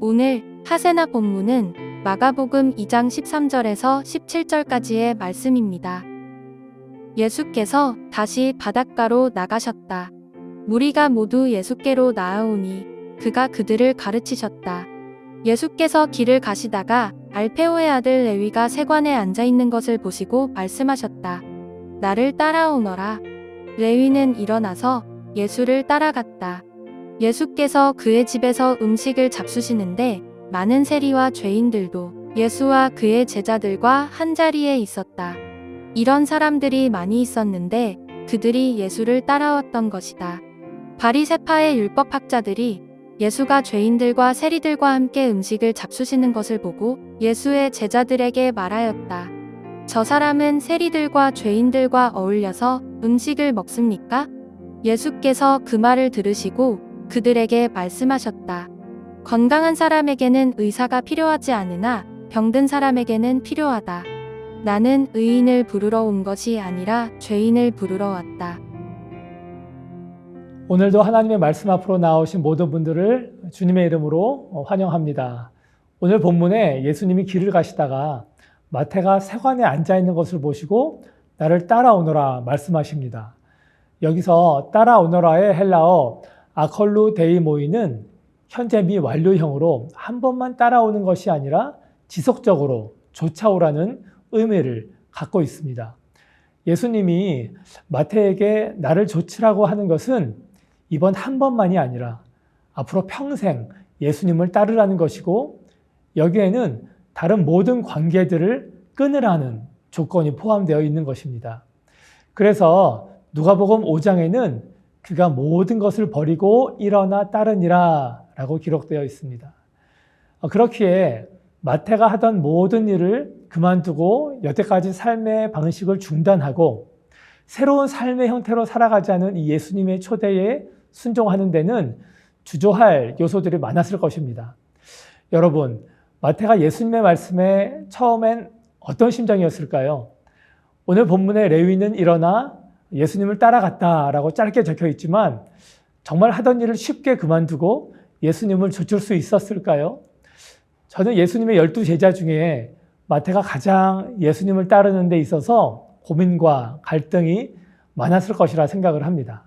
오늘 하세나 본문은 마가복음 2장 13절에서 17절까지의 말씀입니다. 예수께서 다시 바닷가로 나가셨다. 무리가 모두 예수께로 나아오니 그가 그들을 가르치셨다. 예수께서 길을 가시다가 알페오의 아들 레위가 세관에 앉아 있는 것을 보시고 말씀하셨다. 나를 따라오너라. 레위는 일어나서 예수를 따라갔다. 예수께서 그의 집에서 음식을 잡수시는데 많은 세리와 죄인들도 예수와 그의 제자들과 한자리에 있었다. 이런 사람들이 많이 있었는데 그들이 예수를 따라왔던 것이다. 바리새파의 율법학자들이 예수가 죄인들과 세리들과 함께 음식을 잡수시는 것을 보고 예수의 제자들에게 말하였다. 저 사람은 세리들과 죄인들과 어울려서 음식을 먹습니까? 예수께서 그 말을 들으시고 그들에게 말씀하셨다. 건강한 사람에게는 의사가 필요하지 않으나 병든 사람에게는 필요하다. 나는 의인을 부르러 온 것이 아니라 죄인을 부르러 왔다. 오늘도 하나님의 말씀 앞으로 나오신 모든 분들을 주님의 이름으로 환영합니다. 오늘 본문에 예수님이 길을 가시다가 마태가 세관에 앉아 있는 것을 보시고 나를 따라오너라 말씀하십니다. 여기서 따라오너라의 헬라어 아컬루 데이모이는 현재 미완료형으로 한 번만 따라오는 것이 아니라 지속적으로 쫓아오라는 의미를 갖고 있습니다. 예수님이 마태에게 나를 좇으라고 하는 것은 이번 한 번만이 아니라 앞으로 평생 예수님을 따르라는 것이고 여기에는 다른 모든 관계들을 끊으라는 조건이 포함되어 있는 것입니다. 그래서 누가복음 5장에는 그가 모든 것을 버리고 일어나 따르니라 라고 기록되어 있습니다. 그렇기에 마태가 하던 모든 일을 그만두고 여태까지 삶의 방식을 중단하고 새로운 삶의 형태로 살아가자는 이 예수님의 초대에 순종하는 데는 주저할 요소들이 많았을 것입니다. 여러분, 마태가 예수님의 말씀에 처음엔 어떤 심정이었을까요? 오늘 본문에 레위는 일어나 예수님을 따라갔다라고 짧게 적혀 있지만 정말 하던 일을 쉽게 그만두고 예수님을 좇을 수 있었을까요? 저는 예수님의 12제자 중에 마태가 가장 예수님을 따르는 데 있어서 고민과 갈등이 많았을 것이라 생각을 합니다.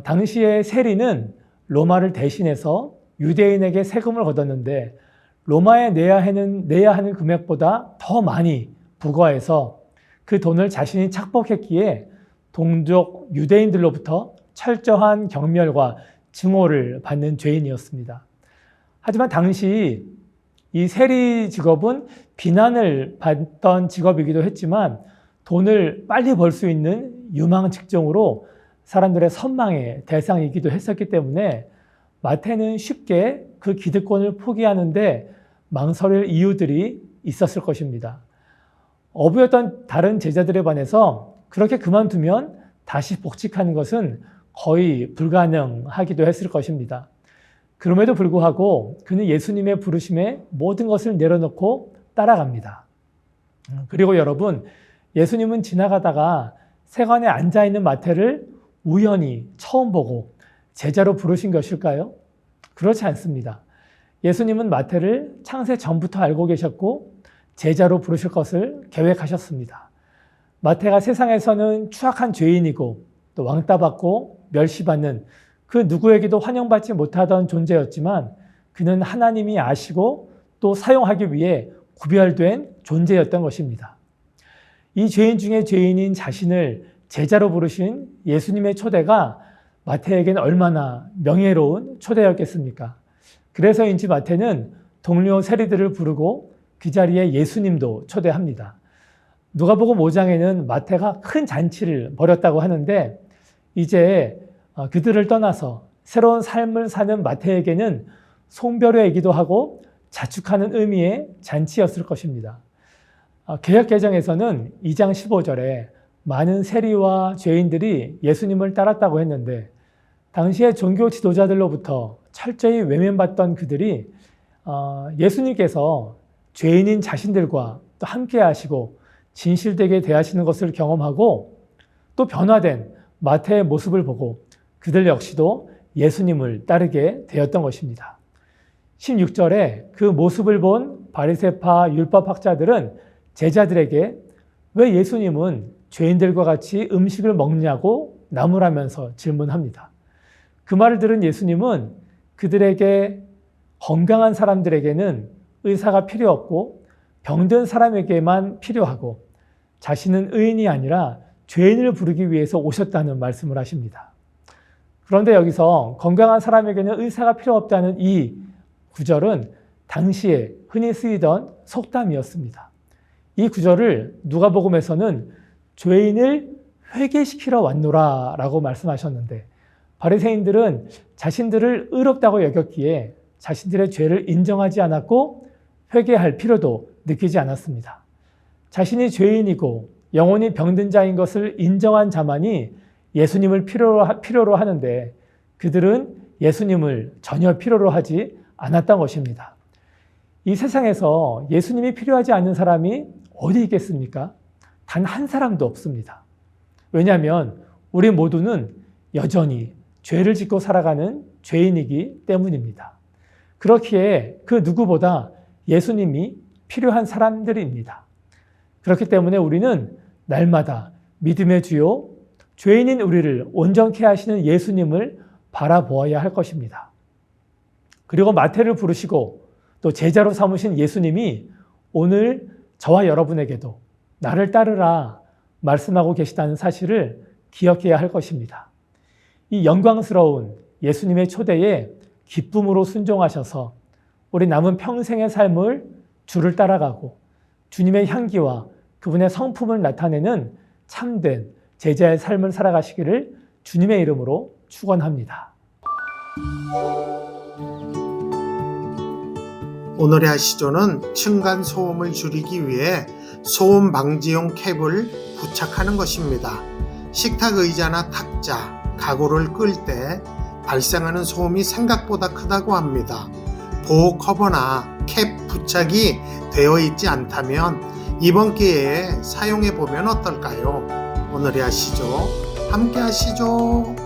당시의 세리는 로마를 대신해서 유대인에게 세금을 걷었는데 로마에 내야 하는 금액보다 더 많이 부과해서 그 돈을 자신이 착복했기에 동족 유대인들로부터 철저한 경멸과 증오를 받는 죄인이었습니다. 하지만 당시 이 세리 직업은 비난을 받던 직업이기도 했지만 돈을 빨리 벌 수 있는 유망 직종으로 사람들의 선망의 대상이기도 했었기 때문에 마태는 쉽게 그 기득권을 포기하는데 망설일 이유들이 있었을 것입니다. 어부였던 다른 제자들에 반해서 그렇게 그만두면 다시 복직하는 것은 거의 불가능하기도 했을 것입니다. 그럼에도 불구하고 그는 예수님의 부르심에 모든 것을 내려놓고 따라갑니다. 그리고 여러분, 예수님은 지나가다가 세관에 앉아있는 마태를 우연히 처음 보고 제자로 부르신 것일까요? 그렇지 않습니다. 예수님은 마태를 창세 전부터 알고 계셨고 제자로 부르실 것을 계획하셨습니다. 마태가 세상에서는 추악한 죄인이고 또 왕따받고 멸시받는 그 누구에게도 환영받지 못하던 존재였지만 그는 하나님이 아시고 또 사용하기 위해 구별된 존재였던 것입니다. 이 죄인 중에 죄인인 자신을 제자로 부르신 예수님의 초대가 마태에게는 얼마나 명예로운 초대였겠습니까? 그래서인지 마태는 동료 세리들을 부르고 그 자리에 예수님도 초대합니다. 누가복음 5장에는 마태가 큰 잔치를 벌였다고 하는데 이제 그들을 떠나서 새로운 삶을 사는 마태에게는 송별회이기도 하고 자축하는 의미의 잔치였을 것입니다. 개역 개정에서는 2장 15절에 많은 세리와 죄인들이 예수님을 따랐다고 했는데 당시의 종교 지도자들로부터 철저히 외면받던 그들이 예수님께서 죄인인 자신들과 또 함께 하시고 진실되게 대하시는 것을 경험하고 또 변화된 마태의 모습을 보고 그들 역시도 예수님을 따르게 되었던 것입니다. 16절에 그 모습을 본 바리새파 율법학자들은 제자들에게 왜 예수님은 죄인들과 같이 음식을 먹냐고 나무라면서 질문합니다. 그 말을 들은 예수님은 그들에게 건강한 사람들에게는 의사가 필요 없고 병든 사람에게만 필요하고 자신은 의인이 아니라 죄인을 부르기 위해서 오셨다는 말씀을 하십니다. 그런데 여기서 건강한 사람에게는 의사가 필요 없다는 이 구절은 당시에 흔히 쓰이던 속담이었습니다. 이 구절을 누가복음에서는 죄인을 회개시키러 왔노라 라고 말씀하셨는데 바리새인들은 자신들을 의롭다고 여겼기에 자신들의 죄를 인정하지 않았고 회개할 필요도 느끼지 않았습니다. 자신이 죄인이고 영혼이 병든 자인 것을 인정한 자만이 예수님을 필요로 하는데 그들은 예수님을 전혀 필요로 하지 않았던 것입니다. 이 세상에서 예수님이 필요하지 않는 사람이 어디 있겠습니까? 단 한 사람도 없습니다. 왜냐하면 우리 모두는 여전히 죄를 짓고 살아가는 죄인이기 때문입니다. 그렇기에 그 누구보다 예수님이 필요한 사람들입니다. 그렇기 때문에 우리는 날마다 믿음의 주요 죄인인 우리를 온전케 하시는 예수님을 바라보아야 할 것입니다. 그리고 마태를 부르시고 또 제자로 삼으신 예수님이 오늘 저와 여러분에게도 나를 따르라 말씀하고 계시다는 사실을 기억해야 할 것입니다. 이 영광스러운 예수님의 초대에 기쁨으로 순종하셔서 우리 남은 평생의 삶을 주를 따라가고 주님의 향기와 그분의 성품을 나타내는 참된 제자의 삶을 살아가시기를 주님의 이름으로 축원합니다. 오늘의 아시조는 층간 소음을 줄이기 위해 소음 방지용 캡을 부착하는 것입니다. 식탁 의자나 탁자, 가구를 끌 때 발생하는 소음이 생각보다 크다고 합니다. 보호 커버나 캡 부착이 되어 있지 않다면 이번 기회에 사용해 보면 어떨까요? 오늘의 아시죠? 함께 하시죠.